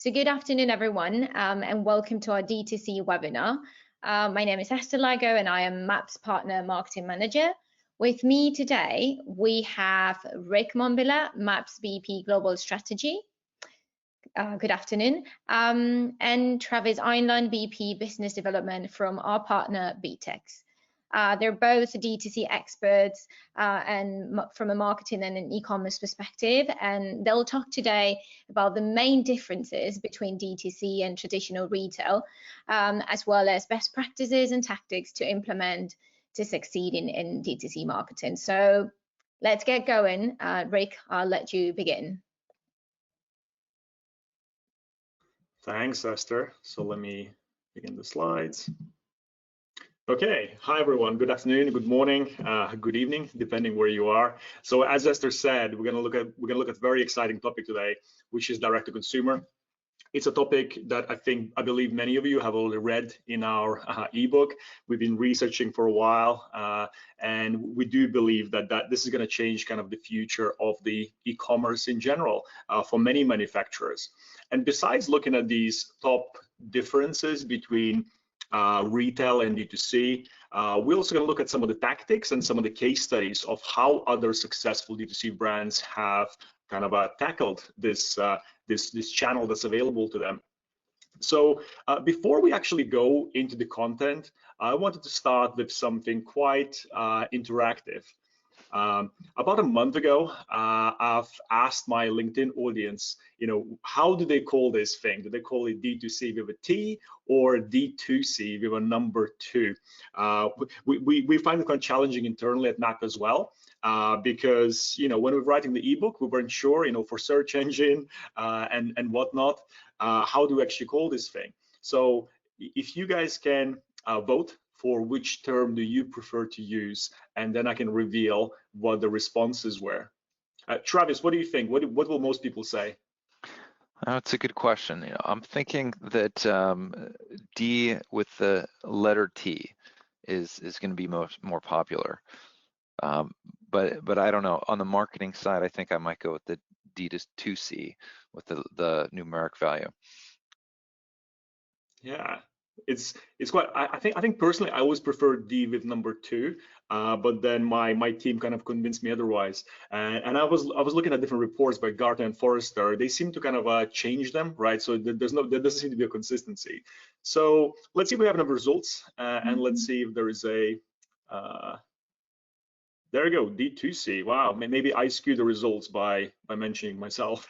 So good afternoon, everyone, and welcome to our D2C webinar. My name is Esther Lago, and I am Mapp's Partner Marketing Manager. With me today, we have Rick Monbilla, Mapp's VP Global Strategy. Good afternoon. And Travis Einlein, VP Business Development from our partner VTEX. They're both D2C experts and from a marketing and an e-commerce perspective, and they'll talk today about the main differences between D2C and traditional retail, as well as best practices and tactics to implement to succeed in D2C marketing. So let's get going. Rick, I'll let you begin. Thanks, Esther. So let me begin the slides. Okay, hi everyone. Good afternoon, good morning, good evening, depending where you are. So as Esther said, we're gonna look at a very exciting topic today, which is direct to consumer. It's a topic that I believe many of you have already read in our ebook. We've been researching for a while, and we do believe that this is going to change kind of the future of the e-commerce in general for many manufacturers. And besides looking at these top differences between retail and D2C, we're also going to look at some of the tactics and some of the case studies of how other successful D2C brands have kind of tackled this channel that's available to them. So before we actually go into the content, I wanted to start with something quite interactive. About a month ago, I've asked my LinkedIn audience, how do they call this thing? Do they call it D2C with a T or D2C with a number 2? We find it quite challenging internally at Mapp as well, because when we were writing the ebook, we weren't sure, for search engine and whatnot, how do we actually call this thing? So if you guys can vote for which term do you prefer to use, and then I can reveal what the responses were. Travis, what do you think? What will most people say? That's a good question. I'm thinking that D with the letter T is going to be more popular. But I don't know. On the marketing side, I think I might go with the D2C with the numeric value. Yeah. It's quite. I think personally I always prefer D with number 2, but then my team kind of convinced me otherwise. And I was looking at different reports by Gartner and Forrester. They seem to kind of change them, right? So there doesn't seem to be a consistency. So let's see if we have enough results, and let's see if there is a. There we go, D2C. Wow, maybe I skewed the results by mentioning myself,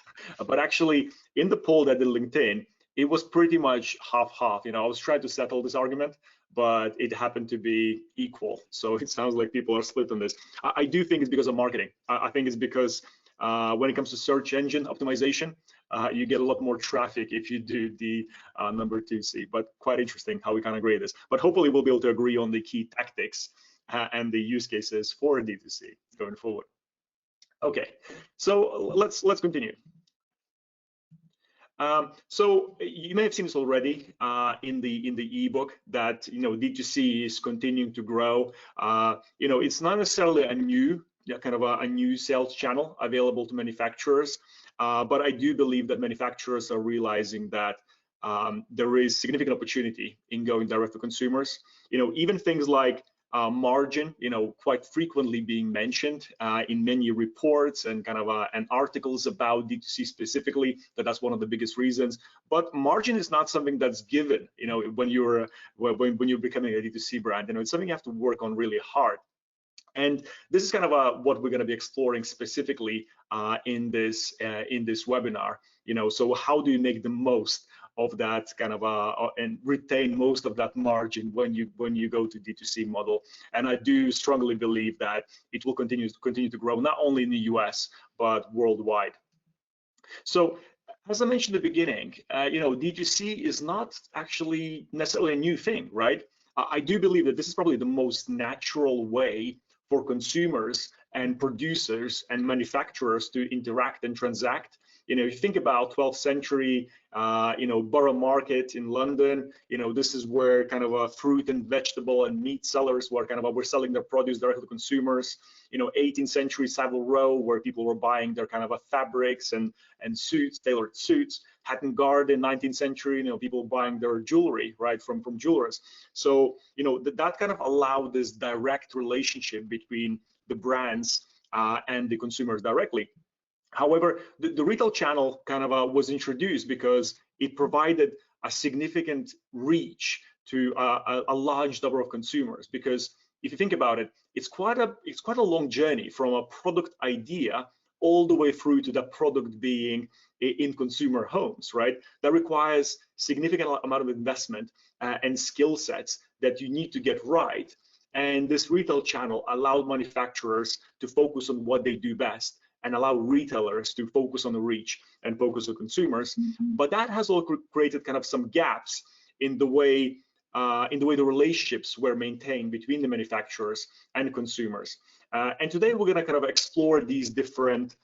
but actually in the poll that did LinkedIn, it was pretty much half-half. I was trying to settle this argument, but it happened to be equal. So it sounds like people are split on this. I do think it's because of marketing. I think it's because when it comes to search engine optimization, you get a lot more traffic if you do the number 2C. But quite interesting how we kind of agree this. But hopefully we'll be able to agree on the key tactics and the use cases for D2C going forward. Okay, so let's continue. So you may have seen this already in the ebook that D2C is continuing to grow. It's not necessarily a new a new sales channel available to manufacturers, but I do believe that manufacturers are realizing that there is significant opportunity in going direct to consumers. Even things like margin, quite frequently being mentioned in many reports and and articles about D2C specifically, that's one of the biggest reasons. But margin is not something that's given, when you're becoming a D2C brand. It's something you have to work on really hard. And this is what we're going to be exploring specifically in this webinar. So how do you make the most of that and retain most of that margin when you go to D2C model? And I do strongly believe that it will continue to grow, not only in the US but worldwide. So as I mentioned at the beginning, D2C is not actually necessarily a new thing, right? I do believe that this is probably the most natural way for consumers and producers and manufacturers to interact and transact. You know, if you think about 12th century, you know, Borough Market in London, you know, this is where kind of a fruit and vegetable and meat sellers were kind of were selling their produce directly to consumers. You know, 18th century Savile Row, where people were buying their kind of fabrics and suits, tailored suits. Hatton Garden, 19th century, you know, people buying their jewelry, right, from jewelers. So, you know, that kind of allowed this direct relationship between the brands and the consumers directly. However, the retail channel kind of was introduced because it provided a significant reach to a large number of consumers. Because if you think about it, it's quite a long journey from a product idea all the way through to that product being in consumer homes, right? That requires significant amount of investment and skill sets that you need to get right. And this retail channel allowed manufacturers to focus on what they do best and allow retailers to focus on the reach and focus on consumers. But that has also created kind of some gaps in the way the relationships were maintained between the manufacturers and consumers. And today we're going to kind of explore these different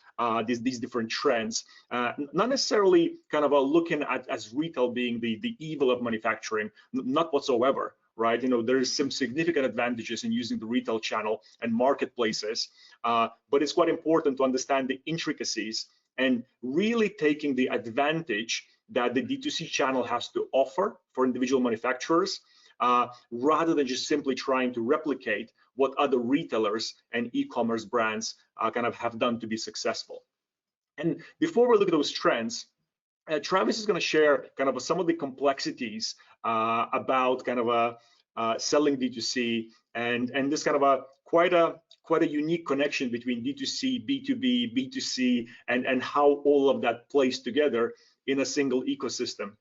trends, not necessarily kind of looking at as retail being the evil of manufacturing, not whatsoever. Right, you know, there's some significant advantages in using the retail channel and marketplaces, but it's quite important to understand the intricacies and really taking the advantage that the D2C channel has to offer for individual manufacturers, rather than just simply trying to replicate what other retailers and e-commerce brands kind of have done to be successful. And before we look at those trends, Travis is going to share kind of some of the complexities about kind of selling D2C and this kind of quite a unique connection between D2C, B2B, B2C, and how all of that plays together in a single ecosystem.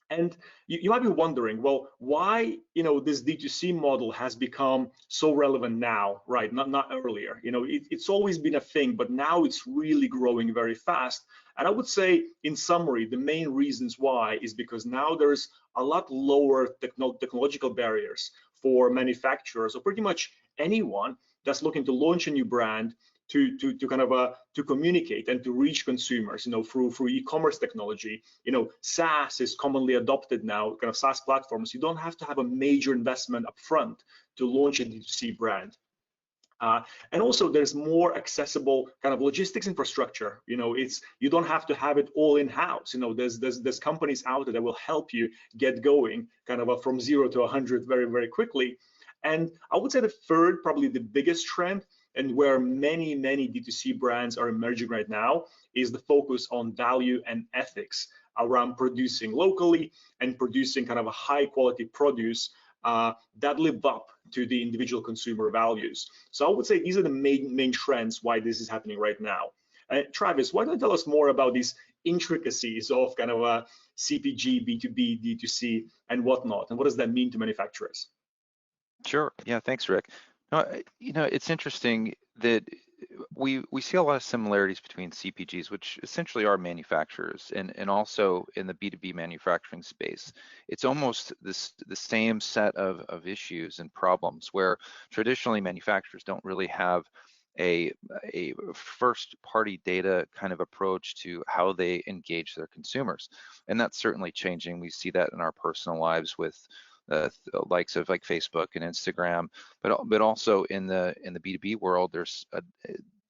And you might be wondering, well, why, you know, this D2C model has become so relevant now, right? Not earlier. You know, it's always been a thing, but now it's really growing very fast. And I would say, in summary, the main reasons why is because now there's a lot lower technological barriers for manufacturers or pretty much anyone that's looking to launch a new brand to kind of to communicate and to reach consumers, you know, through e-commerce technology. You know, SaaS is commonly adopted now, kind of SaaS platforms. You don't have to have a major investment upfront to launch a D2C brand. And also there's more accessible kind of logistics infrastructure. You know, you don't have to have it all in-house. You know, there's companies out there that will help you get going kind of from 0 to 100 very, very quickly. And I would say the third, probably the biggest trend, and where many D2C brands are emerging right now, is the focus on value and ethics around producing locally and producing kind of a high quality produce that live up to the individual consumer values. So I would say these are the main trends why this is happening right now. Travis, why don't you tell us more about these intricacies of kind of a CPG, B2B, D2C, and whatnot, and what does that mean to manufacturers? Sure. Yeah, thanks, Rick. No, you know, it's interesting that we see a lot of similarities between CPGs, which essentially are manufacturers, and also in the B2B manufacturing space. It's almost the same set of issues and problems where traditionally manufacturers don't really have a first party data kind of approach to how they engage their consumers. And that's certainly changing. We see that in our personal lives with the likes of like Facebook and Instagram, but also in the B2B world, there's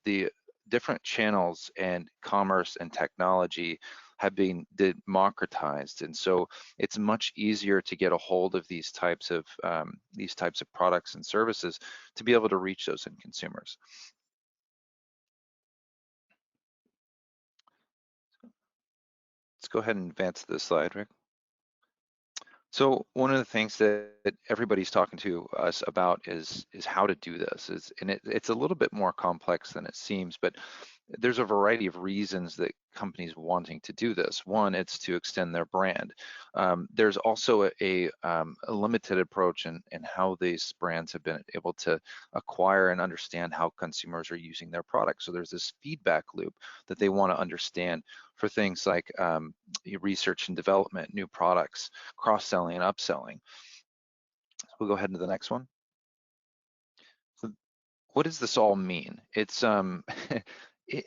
the different channels and commerce and technology have been democratized, and so it's much easier to get a hold of these types of products and services to be able to reach those end consumers. Let's go ahead and advance this slide, Rick. So one of the things that everybody's talking to us about is how to do this. It's a little bit more complex than it seems, but there's a variety of reasons that companies wanting to do this. One, it's to extend their brand. There's also a limited approach in how these brands have been able to acquire and understand how consumers are using their products. So there's this feedback loop that they want to understand for things like research and development, new products, cross-selling and upselling. We'll go ahead to the next one. So what does this all mean? It's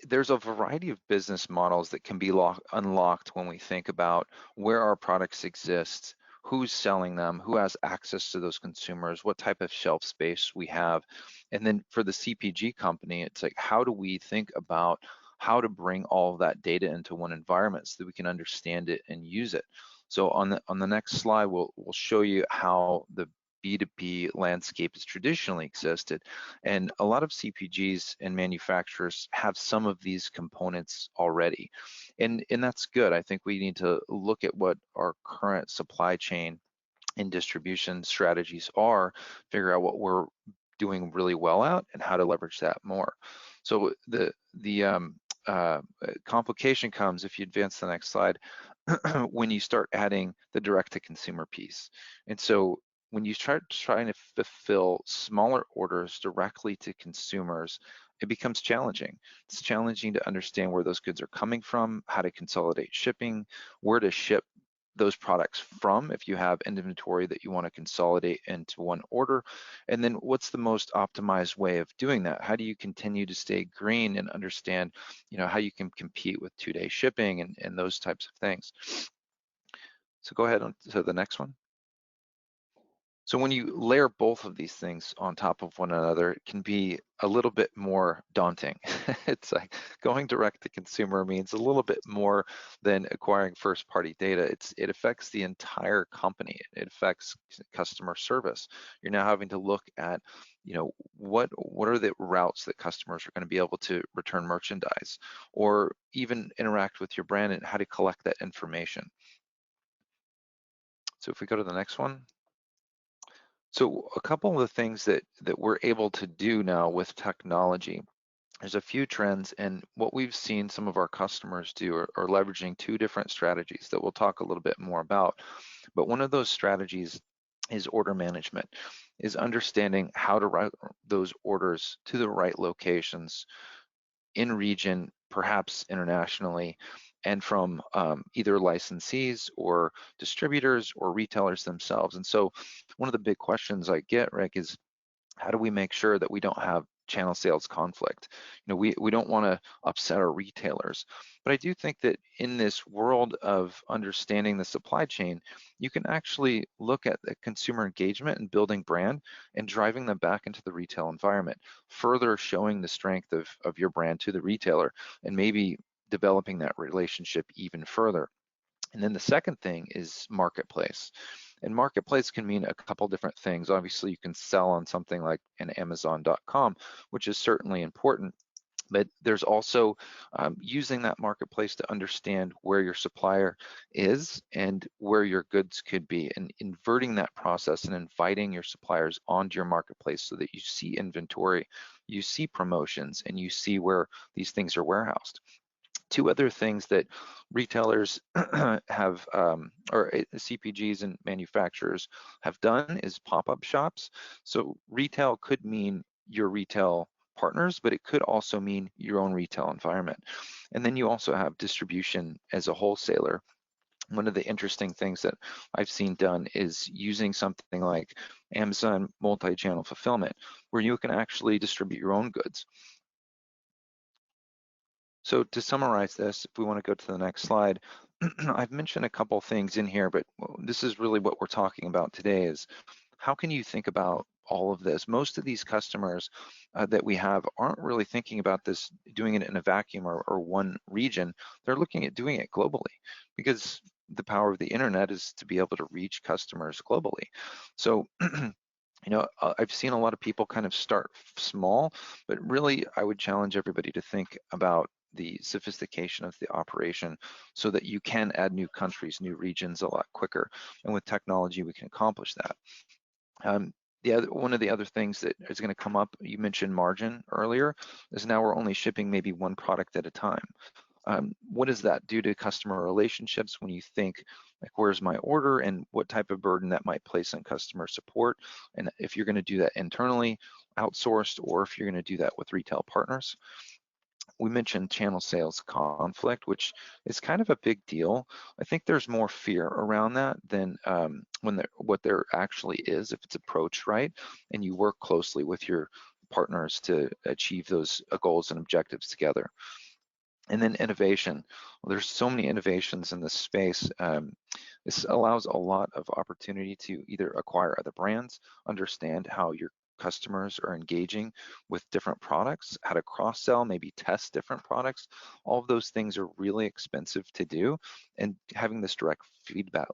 there's a variety of business models that can be unlocked when we think about where our products exist, who's selling them, who has access to those consumers, what type of shelf space we have. And then for the CPG company, it's like, how do we think about how to bring all of that data into one environment so that we can understand it and use it. So on the next slide, we'll show you how the B2B landscape has traditionally existed. And a lot of CPGs and manufacturers have some of these components already. And that's good. I think we need to look at what our current supply chain and distribution strategies are, figure out what we're doing really well at and how to leverage that more. So the complication comes, if you advance the next slide, when you start adding the direct to consumer piece. And so when you start trying to fulfill smaller orders directly to consumers, it becomes challenging. It's challenging to understand where those goods are coming from, how to consolidate shipping, where to ship those products from if you have inventory that you want to consolidate into one order, and then what's the most optimized way of doing that? How do you continue to stay green and understand, how you can compete with 2-day shipping and those types of things? So go ahead on to the next one. So when you layer both of these things on top of one another, it can be a little bit more daunting. It's like going direct to consumer means a little bit more than acquiring first-party data. It affects the entire company. It affects customer service. You're now having to look at, what are the routes that customers are going to be able to return merchandise, or even interact with your brand and how to collect that information. So if we go to the next one. So a couple of the things that we're able to do now with technology, there's a few trends, and what we've seen some of our customers do are leveraging two different strategies that we'll talk a little bit more about. But one of those strategies is order management, is understanding how to route those orders to the right locations in region, perhaps internationally, and from either licensees or distributors or retailers themselves. And so one of the big questions I get, Rick, is how do we make sure that we don't have channel sales conflict? We don't want to upset our retailers, but I do think that in this world of understanding the supply chain, you can actually look at the consumer engagement and building brand and driving them back into the retail environment, further showing the strength of your brand to the retailer and maybe developing that relationship even further. And then the second thing is marketplace. And marketplace can mean a couple different things. Obviously, you can sell on something like an Amazon.com, which is certainly important. But there's also using that marketplace to understand where your supplier is and where your goods could be, and inverting that process and inviting your suppliers onto your marketplace so that you see inventory, you see promotions, and you see where these things are warehoused. Two other things that retailers have, or CPGs and manufacturers have done, is pop-up shops. So retail could mean your retail partners, but it could also mean your own retail environment. And then you also have distribution as a wholesaler. One of the interesting things that I've seen done is using something like Amazon multi-channel fulfillment, where you can actually distribute your own goods. So to summarize this, if we want to go to the next slide, I've mentioned a couple things in here, but this is really what we're talking about today, is how can you think about all of this? Most of these customers that we have aren't really thinking about this, doing it in a vacuum or one region. They're looking at doing it globally, because the power of the internet is to be able to reach customers globally. So I've seen a lot of people kind of start small, but really I would challenge everybody to think about the sophistication of the operation so that you can add new countries, new regions a lot quicker. And with technology, we can accomplish that. One of the other things that is going to come up, you mentioned margin earlier, is now we're only shipping maybe one product at a time. What does that do to customer relationships when you think, like, where's my order, and what type of burden that might place on customer support? And if you're going to do that internally, outsourced, or if you're going to do that with retail partners. We mentioned channel sales conflict, which is kind of a big deal. I think there's more fear around that than what there actually is if it's approached right and you work closely with your partners to achieve those goals and objectives together. And then innovation. Well, there's so many innovations in this space. This allows a lot of opportunity to either acquire other brands, understand how your customers are engaging with different products, how to cross-sell, maybe test different products. All of those things are really expensive to do, and having this direct feedback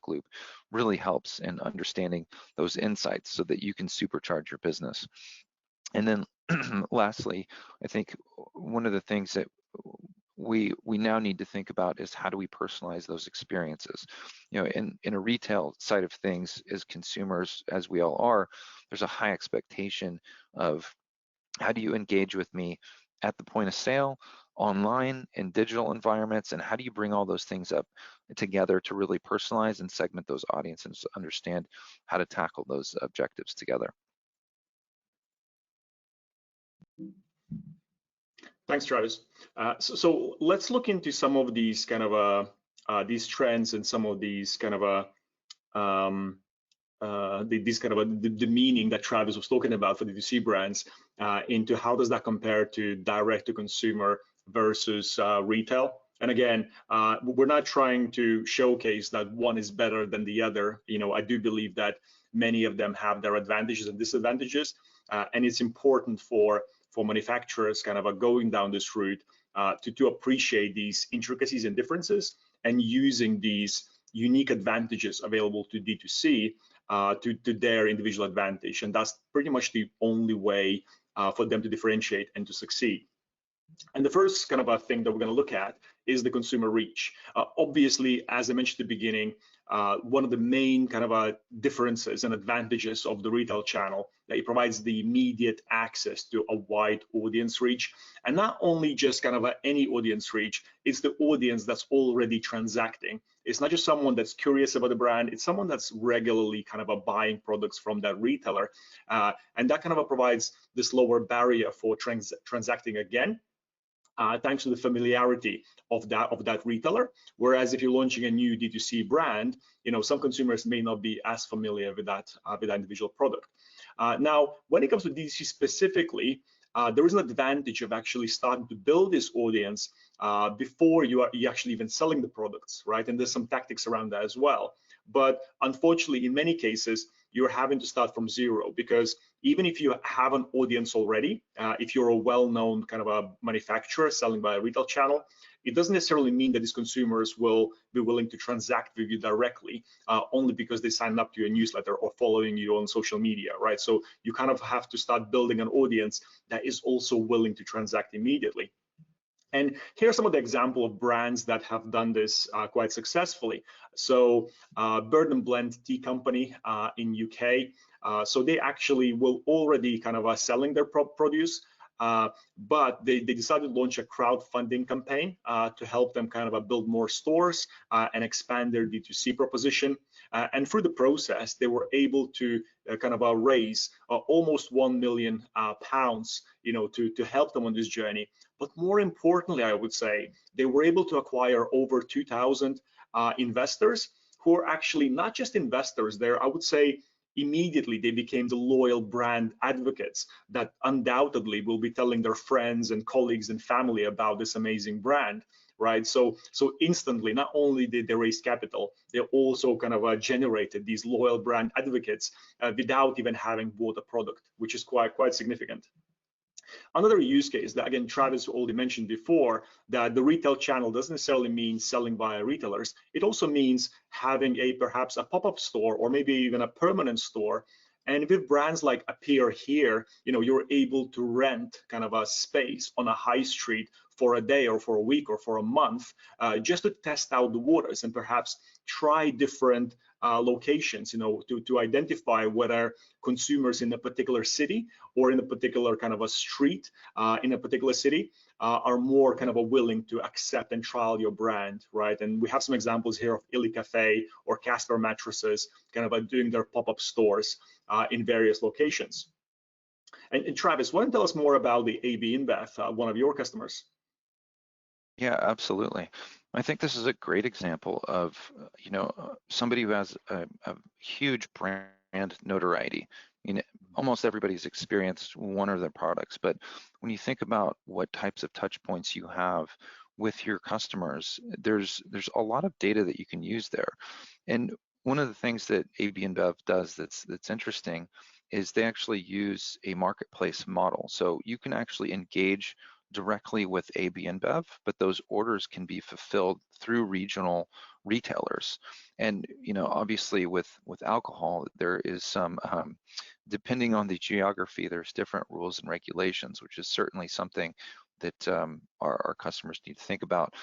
loop really helps in understanding those insights so that you can supercharge your business. And then lastly, I think one of the things that we now need to think about is how do we personalize those experiences. You know, in a retail side of things, as consumers, as we all are, there's a high expectation of how do you engage with me at the point of sale, online, in digital environments, and how do you bring all those things up together to really personalize and segment those audiences, understand how to tackle those objectives together. Thanks, Travis. So let's look into some of these kind of these trends and some of these kind of the meaning that Travis was talking about for the D2C brands into how does that compare to direct to consumer versus retail. And again, we're not trying to showcase that one is better than the other. You know, I do believe that many of them have their advantages and disadvantages, and it's important for manufacturers kind of going down this route to appreciate these intricacies and differences, and using these unique advantages available to D2C to their individual advantage. And that's pretty much the only way for them to differentiate and to succeed. And the first kind of a thing that we're going to look at is the consumer reach. Obviously, as I mentioned at the beginning, one of the main kind of differences and advantages of the retail channel, that it provides the immediate access to a wide audience reach. And not only just kind of any audience reach, it's the audience that's already transacting. It's not just someone that's curious about the brand, it's someone that's regularly kind of buying products from that retailer. And that kind of provides this lower barrier for transacting again. Thanks to the familiarity of that retailer. Whereas if you're launching a new D2C brand, you know, some consumers may not be as familiar with that individual product. Now, when it comes to D2C specifically, there is an advantage of actually starting to build this audience before you actually even selling the products, right? And there's some tactics around that as well. But unfortunately, in many cases, you're having to start from zero, because even if you have an audience already, if you're a well-known kind of a manufacturer selling by a retail channel, it doesn't necessarily mean that these consumers will be willing to transact with you directly, only because they sign up to your newsletter or following you on social media, right? So you kind of have to start building an audience that is also willing to transact immediately. And here are some of the examples of brands that have done this quite successfully. So Burton Blend Tea company in UK, so they actually will already kind of selling their produce, but they decided to launch a crowdfunding campaign to help them kind of build more stores and expand their D2C proposition. And through the process, they were able to kind of raise almost £1 million, you know, to help them on this journey. But more importantly, I would say, they were able to acquire over 2,000 investors who are actually not just investors there. I would say immediately they became the loyal brand advocates that undoubtedly will be telling their friends and colleagues and family about this amazing brand, right? So instantly, not only did they raise capital, they also kind of generated these loyal brand advocates without even having bought a product, which is quite significant. Another use case that, again, Travis already mentioned before, that the retail channel doesn't necessarily mean selling via retailers. It also means having perhaps a pop-up store or maybe even a permanent store. And with brands like Appear Here, you know, you're able to rent kind of a space on a high street for a day or for a week or for a month, just to test out the waters and perhaps try different locations, you know, to identify whether consumers in a particular city or in a particular kind of a street in a particular city are more kind of willing to accept and trial your brand, right? And we have some examples here of Illy Cafe or Casper Mattresses kind of doing their pop-up stores in various locations. And Travis, why don't you tell us more about the AB InBev, one of your customers? Yeah, absolutely. I think this is a great example of, you know, somebody who has a huge brand notoriety, you know, almost everybody's experienced one of their products, but when you think about what types of touch points you have with your customers, there's a lot of data that you can use there. And one of the things that AB InBev does that's interesting is they actually use a marketplace model. So you can actually engage directly with AB InBev, but those orders can be fulfilled through regional retailers. And obviously with alcohol, there is some depending on the geography, there's different rules and regulations, which is certainly something that our customers need to think about.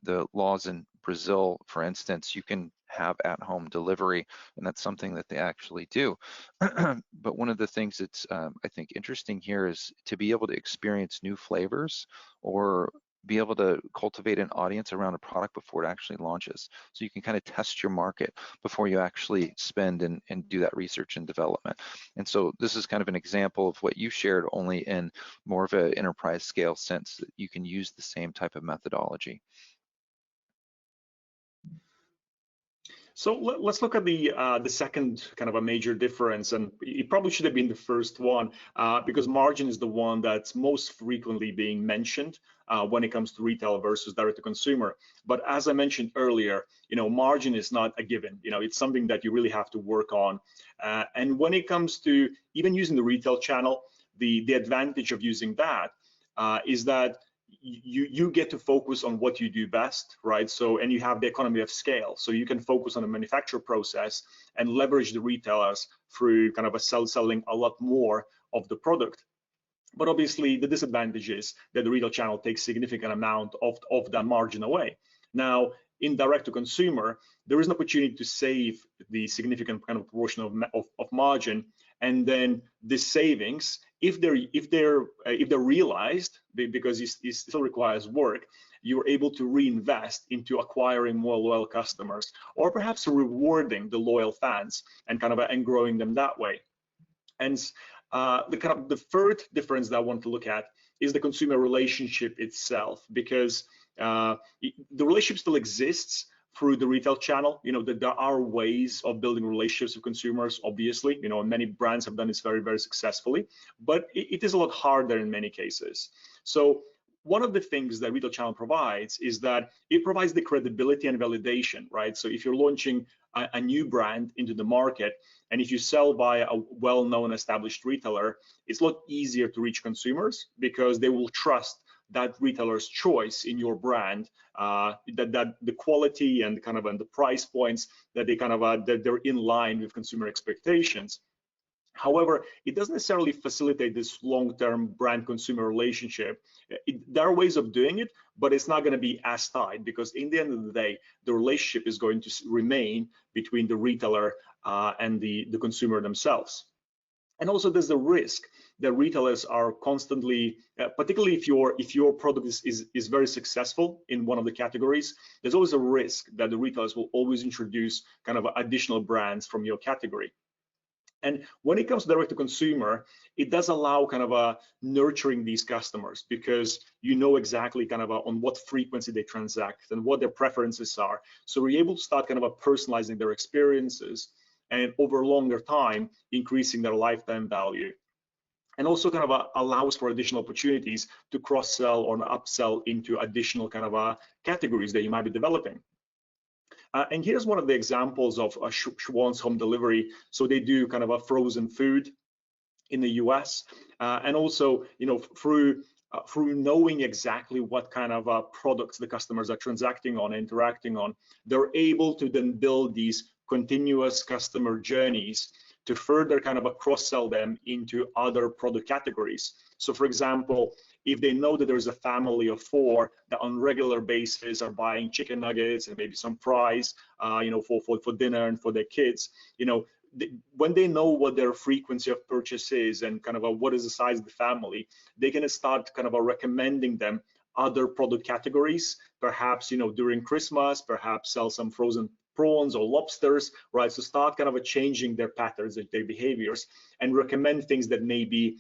The laws in Brazil, for instance, you can have at-home delivery, and that's something that they actually do. But one of the things that's I think interesting here is to be able to experience new flavors or be able to cultivate an audience around a product before it actually launches. So you can kind of test your market before you actually spend and do that research and development. And so this is kind of an example of what you shared, only in more of an enterprise scale sense that you can use the same type of methodology. So let's look at the second kind of a major difference, and it probably should have been the first one because margin is the one that's most frequently being mentioned when it comes to retail versus direct to consumer. But as I mentioned earlier, margin is not a given. It's something that you really have to work on. And when it comes to even using the retail channel, the advantage of using that is that you get to focus on what you do best, right? So, and you have the economy of scale, so you can focus on the manufacture process and leverage the retailers through kind of a selling a lot more of the product. But obviously the disadvantage is that the retail channel takes significant amount of that margin away. Now, in direct to consumer, there is an opportunity to save the significant kind of portion of margin, and then the savings, if they're realized, because it still requires work, you're able to reinvest into acquiring more loyal customers, or perhaps rewarding the loyal fans and and growing them that way. And the third difference that I want to look at is the consumer relationship itself, because the relationship still exists through the retail channel. There are ways of building relationships with consumers, obviously, and many brands have done this very, very successfully, but it is a lot harder in many cases. So one of the things that retail channel provides is that it provides the credibility and validation, right? So if you're launching a new brand into the market, and if you sell by a well-known established retailer, it's a lot easier to reach consumers because they will trust that retailer's choice in your brand, that the quality and and the price points that that they're in line with consumer expectations. However, it doesn't necessarily facilitate this long-term brand-consumer relationship. There are ways of doing it, but it's not going to be as tight, because in the end of the day, the relationship is going to remain between the retailer and the consumer themselves. And also, there's the risk that retailers are constantly, particularly if your product is very successful in one of the categories, there's always a risk that the retailers will always introduce additional brands from your category. And when it comes to direct to consumer, it does allow nurturing these customers, because you know exactly on what frequency they transact and what their preferences are. So we're able to start personalizing their experiences, and over a longer time, increasing their lifetime value. And also allows for additional opportunities to cross-sell or upsell into additional categories that you might be developing. And here's one of the examples of Schwann's Home Delivery. So they do a frozen food in the US, and also through knowing exactly what products the customers are transacting on, interacting on, they're able to then build these continuous customer journeys to further cross-sell them into other product categories. So for example, if they know that there's a family of 4 that on regular basis are buying chicken nuggets and maybe some fries, for dinner and for their kids, when they know what their frequency of purchase is and what is the size of the family, they can start recommending them other product categories, perhaps during Christmas, perhaps sell some frozen prawns or lobsters, right? So start changing their patterns and their behaviors, and recommend things that may be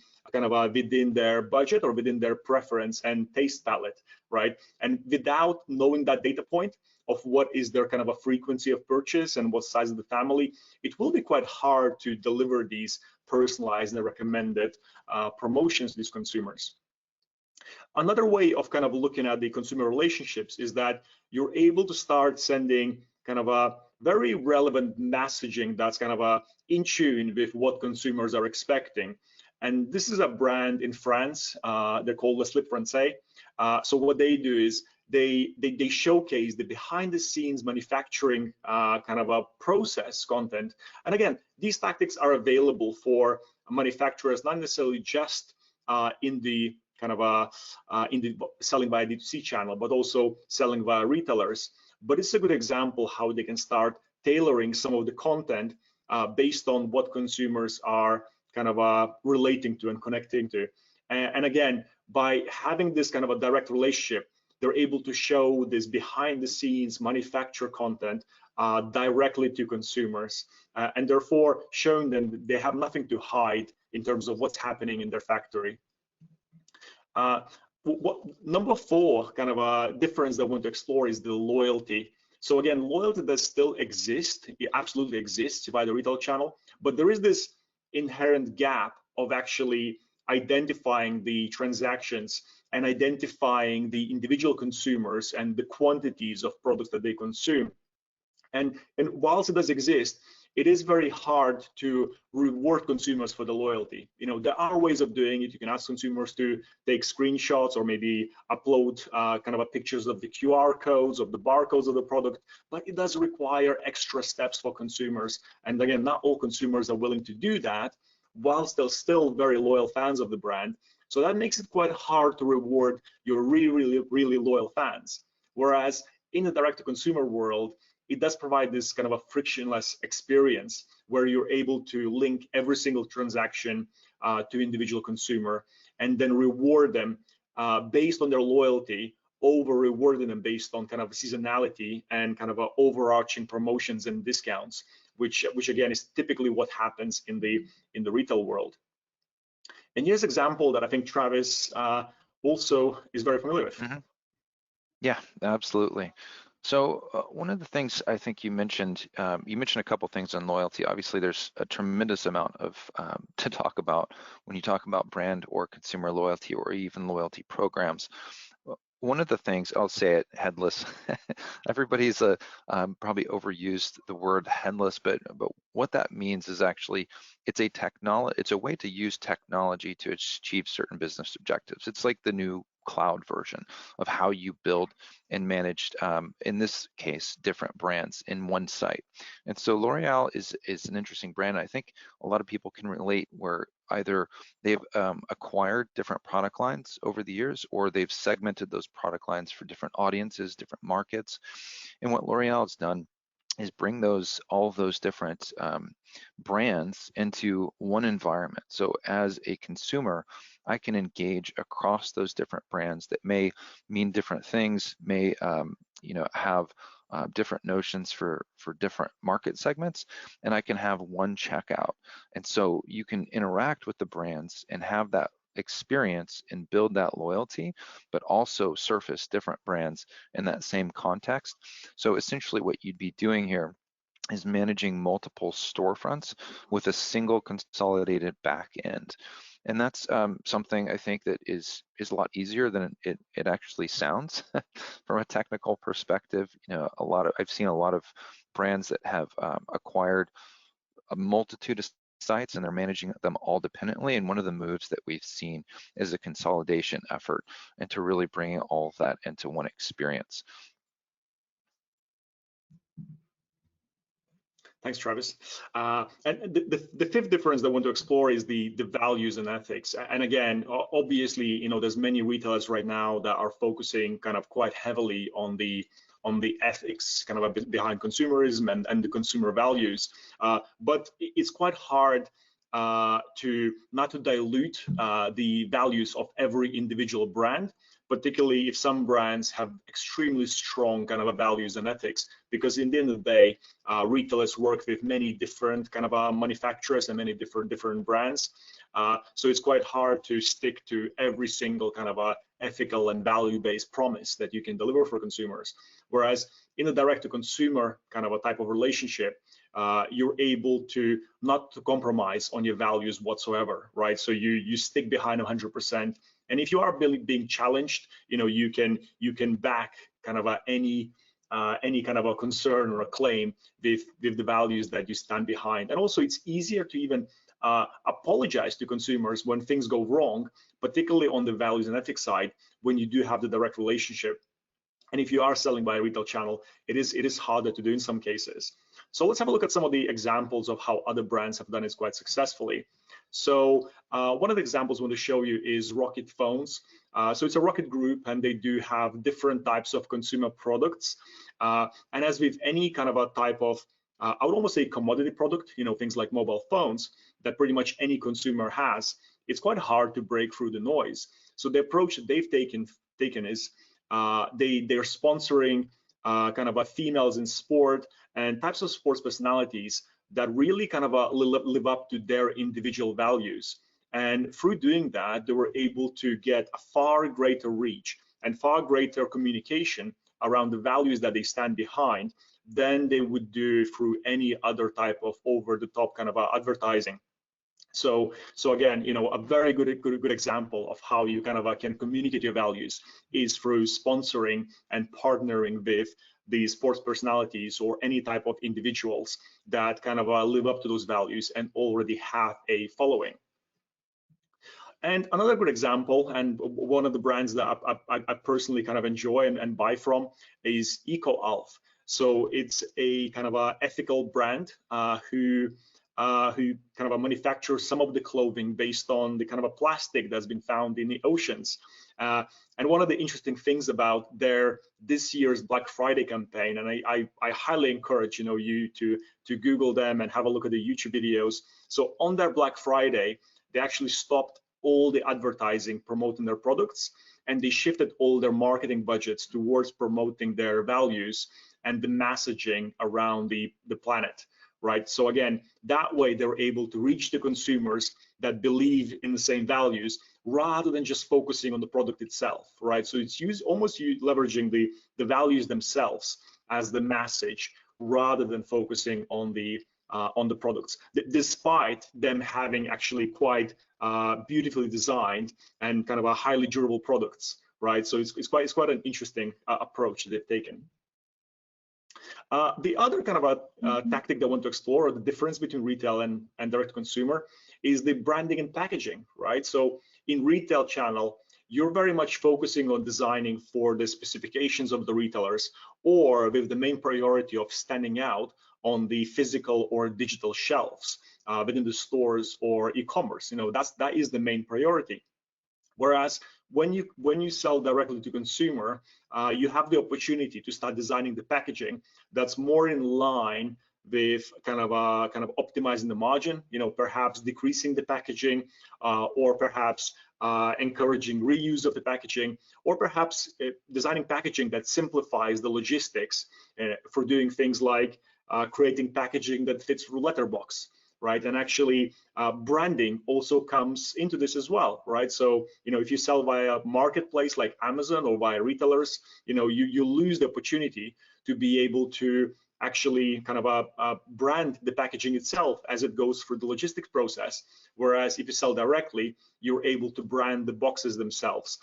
within their budget or within their preference and taste palette, right? And without knowing that data point, of what is their kind of a frequency of purchase and what size of the family, it will be quite hard to deliver these personalized and recommended promotions to these consumers. Another way of kind of looking at the consumer relationships is that you're able to start sending kind of a very relevant messaging that's kind of in tune with what consumers are expecting. And this is a brand in France. They're called Le Slip Français. So what they do is they showcase the behind the scenes manufacturing kind of a process content. And again, these tactics are available for manufacturers, not necessarily just in the kind of in the selling via D2C channel, but also selling via retailers. But it's a good example how they can start tailoring some of the content based on what consumers are kind of relating to and connecting to. And again, by having this kind of a direct relationship, they're able to show this behind the scenes manufacturer content directly to consumers, and therefore showing them they have nothing to hide in terms of what's happening in their factory. Number 4 kind of a difference that I want to explore is the loyalty. So again, loyalty does still exist. It absolutely exists via the retail channel, but there is this inherent gap of actually identifying the transactions and identifying the individual consumers and the quantities of products that they consume. And whilst it does exist, it is very hard to reward consumers for the loyalty. You know, there are ways of doing it. You can ask consumers to take screenshots or maybe upload kind of pictures of the QR codes, of the barcodes of the product, but it does require extra steps for consumers. And again, not all consumers are willing to do that, whilst they're still very loyal fans of the brand. So that makes it quite hard to reward your really loyal fans. Whereas in the direct-to-consumer world, it does provide this kind of a frictionless experience where you're able to link every single transaction to individual consumer and then reward them based on their loyalty over rewarding them based on kind of seasonality and kind of overarching promotions and discounts, which again is typically what happens in the retail world. And here's an example that I think Travis also is very familiar with. Mm-hmm. Yeah, absolutely. So one of the things I think you mentioned a couple things on loyalty. Obviously, there's a tremendous amount of to talk about when you talk about brand or consumer loyalty or even loyalty programs. One of the things, I'll say it, headless. Everybody's probably overused the word headless, but what that means is actually it's a way to use technology to achieve certain business objectives. It's like the new cloud version of how you build and manage, in this case, different brands in one site. And so L'Oreal is an interesting brand. I think a lot of people can relate where either they've acquired different product lines over the years, or they've segmented those product lines for different audiences, different markets. And what L'Oreal has done is bring all of those different brands into one environment. So as a consumer, I can engage across those different brands that may mean different things, may have different notions for different market segments, and I can have one checkout. And so you can interact with the brands and have that experience and build that loyalty, but also surface different brands in that same context. So essentially what you'd be doing here is managing multiple storefronts with a single consolidated back end. And that's something I think that is a lot easier than it actually sounds from a technical perspective. You know, I've seen a lot of brands that have acquired a multitude of sites and they're managing them all dependently. And one of the moves that we've seen is a consolidation effort and to really bring all of that into one experience. Thanks, Travis. And the fifth difference that I want to explore is the values and ethics. And again, obviously, you know, there's many retailers right now that are focusing kind of quite heavily on the ethics, kind of behind consumerism and the consumer values. But it's quite hard to not to dilute the values of every individual brand particularly if some brands have extremely strong kind of a values and ethics, because in the end of the day, retailers work with many different kind of manufacturers and many different brands. So it's quite hard to stick to every single kind of a ethical and value-based promise that you can deliver for consumers. Whereas in a direct-to-consumer kind of a type of relationship, you're able to not to compromise on your values whatsoever, right? So you stick behind 100%, and if you are being challenged, you can back kind of any kind of a concern or a claim with the values that you stand behind. And also, it's easier to even apologize to consumers when things go wrong, particularly on the values and ethics side, when you do have the direct relationship. And if you are selling by a retail channel, it is harder to do in some cases. So let's have a look at some of the examples of how other brands have done it quite successfully. So one of the examples I want to show you is Rocket Phones. So it's a Rocket group, and they do have different types of consumer products. And as with any kind of a type of, I would almost say commodity product, things like mobile phones that pretty much any consumer has, it's quite hard to break through the noise. So the approach that they've taken is they're sponsoring kind of females in sport and types of sports personalities that really kind of live up to their individual values. And through doing that, they were able to get a far greater reach and far greater communication around the values that they stand behind than they would do through any other type of over-the-top kind of advertising. So again, a very good example of how you kind of can communicate your values is through sponsoring and partnering with the sports personalities or any type of individuals that kind of live up to those values and already have a following. And another good example, and one of the brands that I personally kind of enjoy and buy from, is EcoAlf. So it's a kind of a ethical brand who kind of manufacture some of the clothing based on the kind of a plastic that's been found in the oceans. And one of the interesting things about this year's Black Friday campaign, and I highly encourage you to Google them and have a look at the YouTube videos. So on their Black Friday, they actually stopped all the advertising promoting their products, and they shifted all their marketing budgets towards promoting their values and the messaging around the planet. Right. So again, that way they're able to reach the consumers that believe in the same values rather than just focusing on the product itself. Right. So it's almost leveraging the values themselves as the message rather than focusing on the products, despite them having actually quite beautifully designed and kind of a highly durable products. Right. So it's quite an interesting approach they've taken. The other kind of a tactic that I want to explore, or the difference between retail and direct consumer, is the branding and packaging, right? So in retail channel, you're very much focusing on designing for the specifications of the retailers, or with the main priority of standing out on the physical or digital shelves within the stores or e-commerce. That is the main priority. Whereas when you sell directly to consumer, you have the opportunity to start designing the packaging that's more in line with kind of optimizing the margin, perhaps decreasing the packaging, or perhaps encouraging reuse of the packaging, or perhaps designing packaging that simplifies the logistics for doing things like creating packaging that fits through letterbox. Right, and actually branding also comes into this as well, right? So if you sell via a marketplace like Amazon or via retailers, you lose the opportunity to be able to actually kind of brand the packaging itself as it goes through the logistics process. Whereas if you sell directly, you're able to brand the boxes themselves